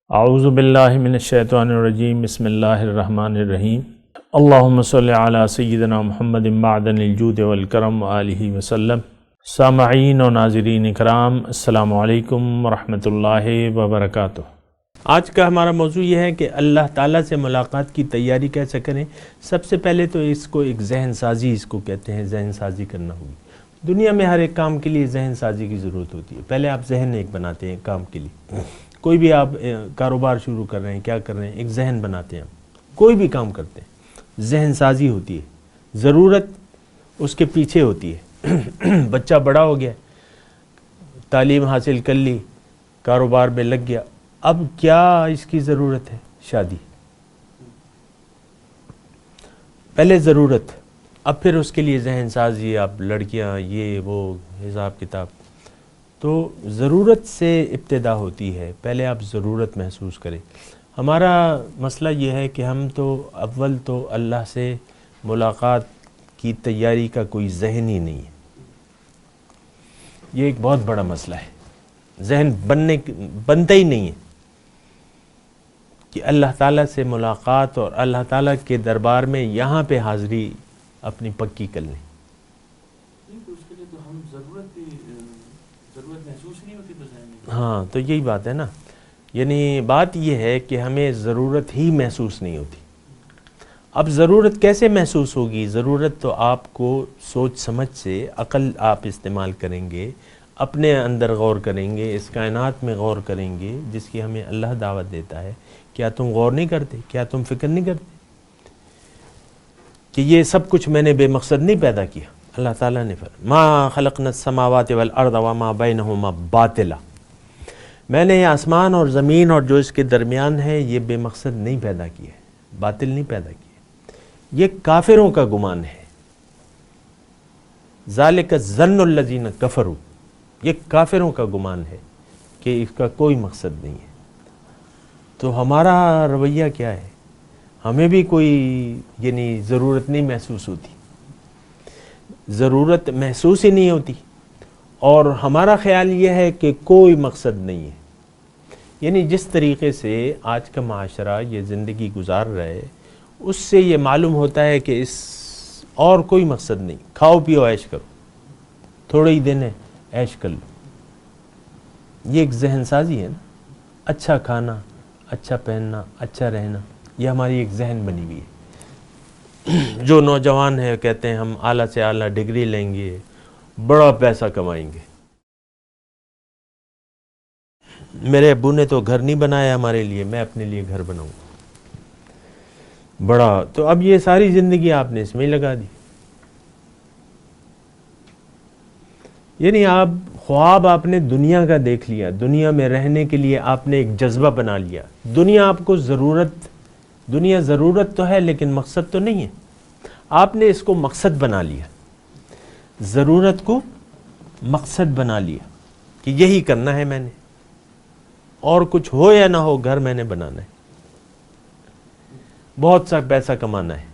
اعوذ باللہ من الشیطان الرجیم بسم اللہ الرحمن الرحیم اللہم صلی علی سیدنا محمد معدن الجود والکرم وآلہ وسلم۔ سامعین و ناظرین اکرام، السلام علیکم ورحمۃ اللہ وبرکاتہ۔ آج کا ہمارا موضوع یہ ہے کہ اللہ تعالیٰ سے ملاقات کی تیاری کیسے کریں۔ سب سے پہلے تو اس کو ایک ذہن سازی اس کو کہتے ہیں، ذہن سازی کرنا ہوگی۔ دنیا میں ہر ایک کام کے لیے ذہن سازی کی ضرورت ہوتی ہے۔ پہلے آپ ذہن ایک بناتے ہیں کام کے لیے، کوئی بھی آپ کاروبار شروع کر رہے ہیں، کیا کر رہے ہیں، ایک ذہن بناتے ہیں۔ کوئی بھی کام کرتے ہیں ذہن سازی ہوتی ہے، ضرورت اس کے پیچھے ہوتی ہے۔ بچہ بڑا ہو گیا، تعلیم حاصل کر لی، کاروبار میں لگ گیا، اب کیا اس کی ضرورت ہے؟ شادی۔ پہلے ضرورت، اب پھر اس کے لیے ذہن سازی، اب لڑکیاں، یہ وہ حساب کتاب۔ تو ضرورت سے ابتدا ہوتی ہے، پہلے آپ ضرورت محسوس کریں۔ ہمارا مسئلہ یہ ہے کہ ہم تو اول تو اللہ سے ملاقات کی تیاری کا کوئی ذہن ہی نہیں ہے۔ یہ ایک بہت بڑا مسئلہ ہے، ذہن بنتا ہی نہیں ہے کہ اللہ تعالیٰ سے ملاقات اور اللہ تعالیٰ کے دربار میں یہاں پہ حاضری اپنی پکی کر لیں۔ ہاں، تو یہی بات ہے نا، یعنی بات یہ ہے کہ ہمیں ضرورت ہی محسوس نہیں ہوتی۔ اب ضرورت کیسے محسوس ہوگی؟ ضرورت تو آپ کو سوچ سمجھ سے، عقل آپ استعمال کریں گے، اپنے اندر غور کریں گے، اس کائنات میں غور کریں گے جس کی ہمیں اللہ دعوت دیتا ہے۔ کیا تم غور نہیں کرتے؟ کیا تم فکر نہیں کرتے کہ یہ سب کچھ میں نے بے مقصد نہیں پیدا کیا؟ اللہ تعالیٰ نے فرمایا ما خلقنا السماوات والارض وما بینہما باطلا، میں نے یہ آسمان اور زمین اور جو اس کے درمیان ہے یہ بے مقصد نہیں پیدا کیا ہے، باطل نہیں پیدا کیا۔ یہ کافروں کا گمان ہے، ذالک الظن الذین کفروا، یہ کافروں کا گمان ہے کہ اس کا کوئی مقصد نہیں ہے۔ تو ہمارا رویہ کیا ہے؟ ہمیں بھی کوئی یعنی ضرورت نہیں محسوس ہوتی، ضرورت محسوس ہی نہیں ہوتی، اور ہمارا خیال یہ ہے کہ کوئی مقصد نہیں ہے۔ یعنی جس طریقے سے آج کا معاشرہ یہ زندگی گزار رہا ہے، اس سے یہ معلوم ہوتا ہے کہ اس اور کوئی مقصد نہیں، کھاؤ پیو عیش کرو، تھوڑے ہی دن ہے عیش کر لو۔ یہ ایک ذہن سازی ہے نا، اچھا کھانا، اچھا پہننا، اچھا رہنا، یہ ہماری ایک ذہن بنی ہوئی ہے۔ جو نوجوان ہیں کہتے ہیں ہم اعلیٰ سے اعلیٰ ڈگری لیں گے، بڑا پیسہ کمائیں گے۔ میرے ابو نے تو گھر نہیں بنایا ہمارے لیے، میں اپنے لیے گھر بناؤں بڑا۔ تو اب یہ ساری زندگی آپ نے اس میں ہی لگا دی۔ یعنی آپ خواب آپ نے دنیا کا دیکھ لیا، دنیا میں رہنے کے لیے آپ نے ایک جذبہ بنا لیا۔ دنیا آپ کو دنیا ضرورت تو ہے لیکن مقصد تو نہیں ہے۔ آپ نے اس کو مقصد بنا لیا، ضرورت کو مقصد بنا لیا کہ یہی کرنا ہے میں نے، اور کچھ ہو یا نہ ہو گھر میں نے بنانا ہے، بہت سا پیسہ کمانا ہے۔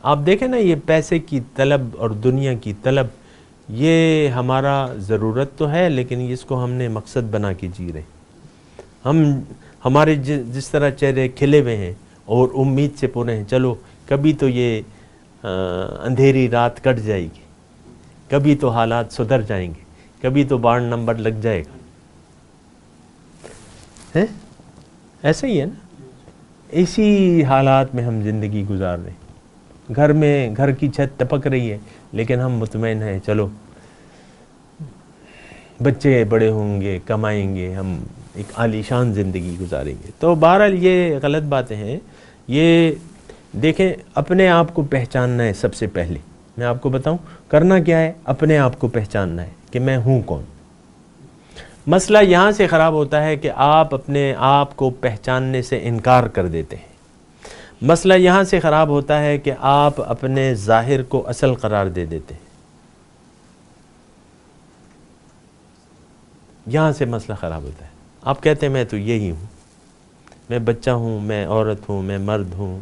آپ دیکھیں نا، یہ پیسے کی طلب اور دنیا کی طلب، یہ ہمارا ضرورت تو ہے لیکن اس کو ہم نے مقصد بنا کے جی رہے ہیں۔ ہمارے جس طرح چہرے کھلے ہوئے ہیں اور امید سے پورے ہیں، چلو کبھی تو یہ اندھیری رات کٹ جائے گی، کبھی تو حالات سدھر جائیں گے، کبھی تو بانڈ نمبر لگ جائے گا۔ ایسا ہی ہے نا، اسی حالات میں ہم زندگی گزار رہے ہیں۔ گھر کی چھت ٹپک رہی ہے لیکن ہم مطمئن ہیں، چلو بچے بڑے ہوں گے، کمائیں گے، ہم ایک عالیشان زندگی گزاریں گے۔ تو بہرحال یہ غلط باتیں ہیں۔ یہ دیکھیں، اپنے آپ کو پہچاننا ہے۔ سب سے پہلے میں آپ کو بتاؤں کرنا کیا ہے، اپنے آپ کو پہچاننا ہے کہ میں ہوں کون۔ مسئلہ یہاں سے خراب ہوتا ہے کہ آپ اپنے آپ کو پہچاننے سے انکار کر دیتے ہیں۔ مسئلہ یہاں سے خراب ہوتا ہے کہ آپ اپنے ظاہر کو اصل قرار دے دیتے ہیں۔ یہاں سے مسئلہ خراب ہوتا ہے۔ آپ کہتے ہیں میں تو یہی ہوں، میں بچہ ہوں، میں عورت ہوں، میں مرد ہوں،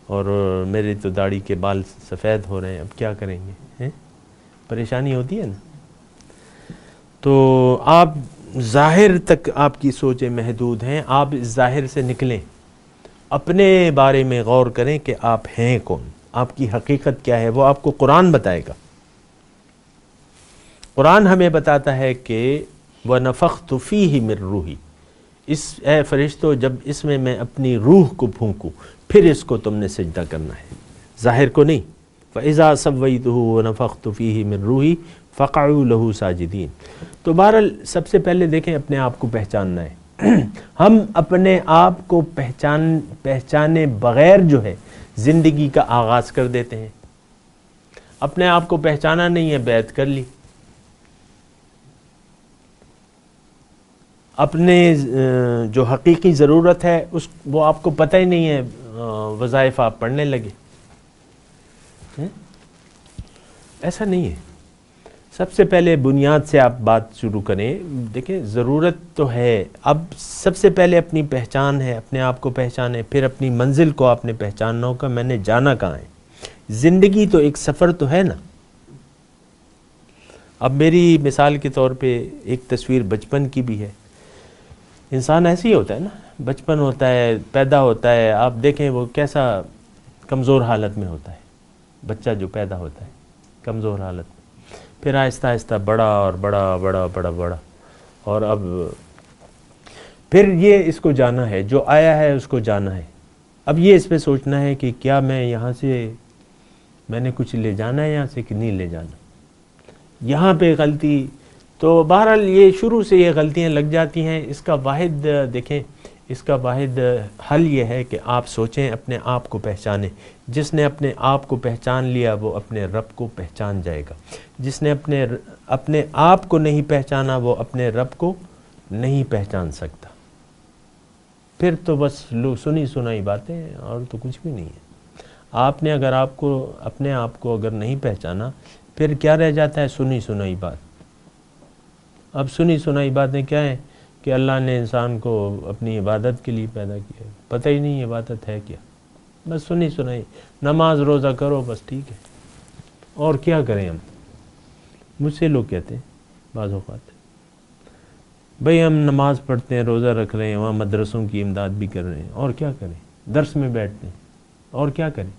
اور میرے تو داڑھی کے بال سفید ہو رہے ہیں، اب کیا کریں گے؟ پریشانی ہوتی ہے نا۔ تو آپ ظاہر تک آپ کی سوچیں محدود ہیں، آپ اس ظاہر سے نکلیں، اپنے بارے میں غور کریں کہ آپ ہیں کون، آپ کی حقیقت کیا ہے، وہ آپ کو قرآن بتائے گا۔ قرآن ہمیں بتاتا ہے کہ وَنَفَخْتُ فِيهِ مِن رُوحِي، اے فرشتوں جب اس میں اپنی روح کو پھونکوں پھر اس کو تم نے سجدہ کرنا ہے، ظاہر کو نہیں۔ فَإِذَا سَوَّيْتُهُ وَنَفَخْتُ فِيهِ مِن رُوحِي فَقَعُوا لَهُ سَاجِدِينَ۔ تو بہرحال سب سے پہلے دیکھیں اپنے آپ کو پہچاننا ہے۔ ہم اپنے آپ کو پہچانے بغیر جو ہے زندگی کا آغاز کر دیتے ہیں۔ اپنے آپ کو پہچانا نہیں ہے، بیعت کر لی، اپنے جو حقیقی ضرورت ہے وہ آپ کو پتہ ہی نہیں ہے، وظائف آپ پڑھنے لگے۔ ایسا نہیں ہے۔ سب سے پہلے بنیاد سے آپ بات شروع کریں۔ دیکھیں ضرورت تو ہے، اب سب سے پہلے اپنی پہچان ہے، اپنے آپ کو پہچانے، پھر اپنی منزل کو آپ نے پہچاننا ہوگا، میں نے جانا کہاں ہے۔ زندگی تو ایک سفر تو ہے نا۔ اب میری مثال کے طور پہ ایک تصویر بچپن کی بھی ہے۔ انسان ایسے ہی ہوتا ہے نا، بچپن ہوتا ہے، پیدا ہوتا ہے، آپ دیکھیں وہ کیسا کمزور حالت میں ہوتا ہے، بچہ جو پیدا ہوتا ہے کمزور حالت میں، پھر آہستہ آہستہ بڑا اور بڑا بڑا بڑا بڑا، اور اب پھر یہ اس کو جانا ہے، جو آیا ہے اس کو جانا ہے۔ اب یہ اس پہ سوچنا ہے کہ کیا میں یہاں سے میں نے کچھ لے جانا ہے یہاں سے کہ نہیں لے جانا۔ یہاں پہ غلطی تو بہرحال یہ شروع سے یہ غلطیاں لگ جاتی ہیں۔ اس کا واحد دیکھیں، اس کا واحد حل یہ ہے کہ آپ سوچیں، اپنے آپ کو پہچانیں۔ جس نے اپنے آپ کو پہچان لیا وہ اپنے رب کو پہچان جائے گا۔ جس نے اپنے آپ کو نہیں پہچانا وہ اپنے رب کو نہیں پہچان سکتا۔ پھر تو بس سنی سنائی باتیں ہیں اور تو کچھ بھی نہیں ہے۔ آپ نے اگر اپنے آپ کو اگر نہیں پہچانا پھر کیا رہ جاتا ہے؟ سنی سنائی بات۔ اب سنی سنائی باتیں کیا ہیں کہ اللہ نے انسان کو اپنی عبادت کے لیے پیدا کیا ہے، پتہ ہی نہیں عبادت ہے کیا، بس سنی سنائی، نماز روزہ کرو بس ٹھیک ہے، اور کیا کریں ہم؟ مجھ سے لوگ کہتے ہیں بعض اوقات، بھئی ہم نماز پڑھتے ہیں، روزہ رکھ رہے ہیں، وہاں مدرسوں کی امداد بھی کر رہے ہیں، اور کیا کریں؟ درس میں بیٹھتے ہیں، اور کیا کریں؟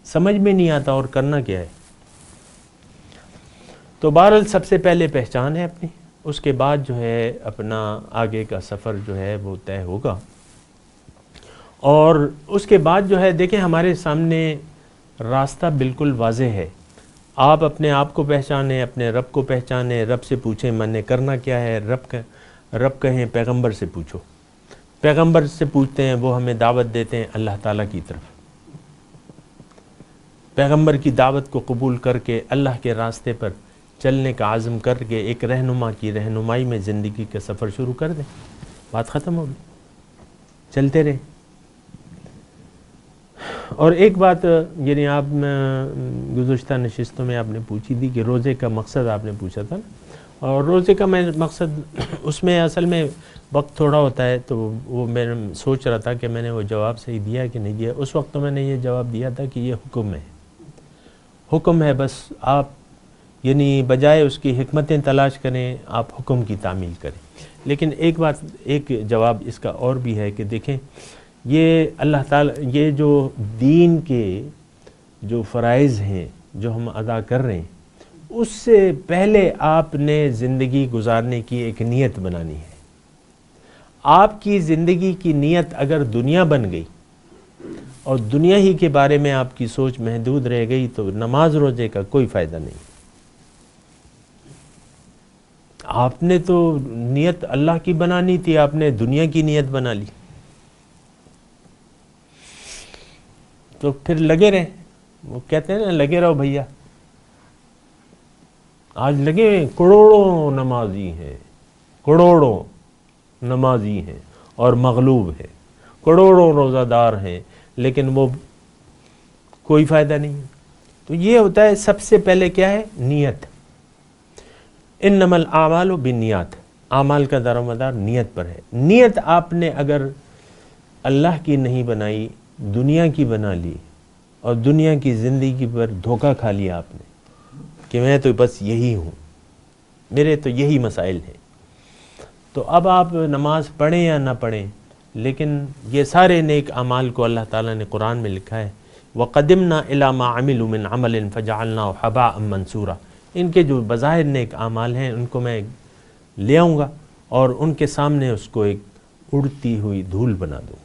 سمجھ میں نہیں آتا اور کرنا کیا ہے۔ تو بہرحال سب سے پہلے پہچان ہے اپنی، اس کے بعد جو ہے اپنا آگے کا سفر جو ہے وہ طے ہوگا۔ اور اس کے بعد جو ہے دیکھیں ہمارے سامنے راستہ بالکل واضح ہے۔ آپ اپنے آپ کو پہچانیں، اپنے رب کو پہچانیں، رب سے پوچھیں میں نے کرنا کیا ہے، رب کہیں پیغمبر سے پوچھو، پیغمبر سے پوچھتے ہیں وہ ہمیں دعوت دیتے ہیں اللہ تعالیٰ کی طرف۔ پیغمبر کی دعوت کو قبول کر کے اللہ کے راستے پر چلنے کا عزم کر کے ایک رہنما کی رہنمائی میں زندگی کا سفر شروع کر دیں، بات ختم ہوگی، چلتے رہیں۔ اور ایک بات یعنی آپ گزشتہ نشستوں میں آپ نے پوچھی تھی کہ روزے کا مقصد آپ نے پوچھا تھا نا، اور روزے کا میں مقصد اس میں اصل میں وقت تھوڑا ہوتا ہے، تو وہ میں سوچ رہا تھا کہ میں نے وہ جواب صحیح دیا کہ نہیں دیا۔ اس وقت تو میں نے یہ جواب دیا تھا کہ یہ حکم ہے، حکم ہے، بس آپ یعنی بجائے اس کی حکمتیں تلاش کریں آپ حکم کی تعمیل کریں۔ لیکن ایک جواب اس کا اور بھی ہے کہ دیکھیں یہ اللہ تعالیٰ یہ جو دین کے جو فرائض ہیں جو ہم ادا کر رہے ہیں اس سے پہلے آپ نے زندگی گزارنے کی ایک نیت بنانی ہے۔ آپ کی زندگی کی نیت اگر دنیا بن گئی اور دنیا ہی کے بارے میں آپ کی سوچ محدود رہ گئی تو نماز روزے کا کوئی فائدہ نہیں۔ آپ نے تو نیت اللہ کی بنانی تھی، آپ نے دنیا کی نیت بنا لی، تو پھر لگے رہے۔ وہ کہتے ہیں نا لگے رہو بھیا، آج لگے ہوئے کروڑوں نمازی ہیں، کروڑوں نمازی ہیں اور مغلوب ہیں، کروڑوں روزہ دار ہیں، لیکن وہ کوئی فائدہ نہیں ہے۔ تو یہ ہوتا ہے سب سے پہلے کیا ہے؟ نیت۔ انما الاعمال بالنیات، اعمال کا دار و مدار نیت پر ہے۔ نیت آپ نے اگر اللہ کی نہیں بنائی، دنیا کی بنا لی، اور دنیا کی زندگی پر دھوکہ کھا لیا آپ نے کہ میں تو بس یہی ہوں، میرے تو یہی مسائل ہیں، تو اب آپ نماز پڑھیں یا نہ پڑھیں، لیکن یہ سارے نیک اعمال کو اللہ تعالیٰ نے قرآن میں لکھا ہے وَقَدِمْنَا إِلَى مَا عَمِلُوا مِنْ عَمَلٍ فَجَعَلْنَاهُ حَبَاءً مَنْثُورًا، ان کے جو بظاہر نیک اعمال ہیں ان کو میں لے آؤں گا اور ان کے سامنے اس کو ایک اڑتی ہوئی دھول بنا دوں گا۔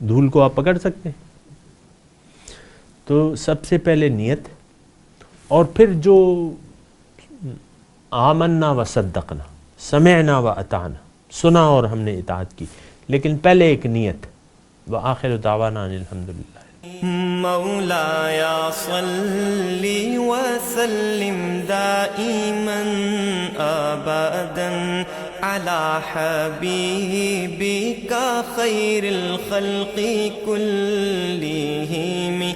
دھول کو آپ پکڑ سکتے ہیں؟ تو سب سے پہلے نیت، اور پھر جو آمنا و صدقنا، سمعنا و اطعنا، سنا اور ہم نے اطاعت کی، لیکن پہلے ایک نیت۔ وآخر دعوانا ان الحمدللہ۔ مولاي صل وسلم دائما أبدا على حبيبك خير الخلق كلهم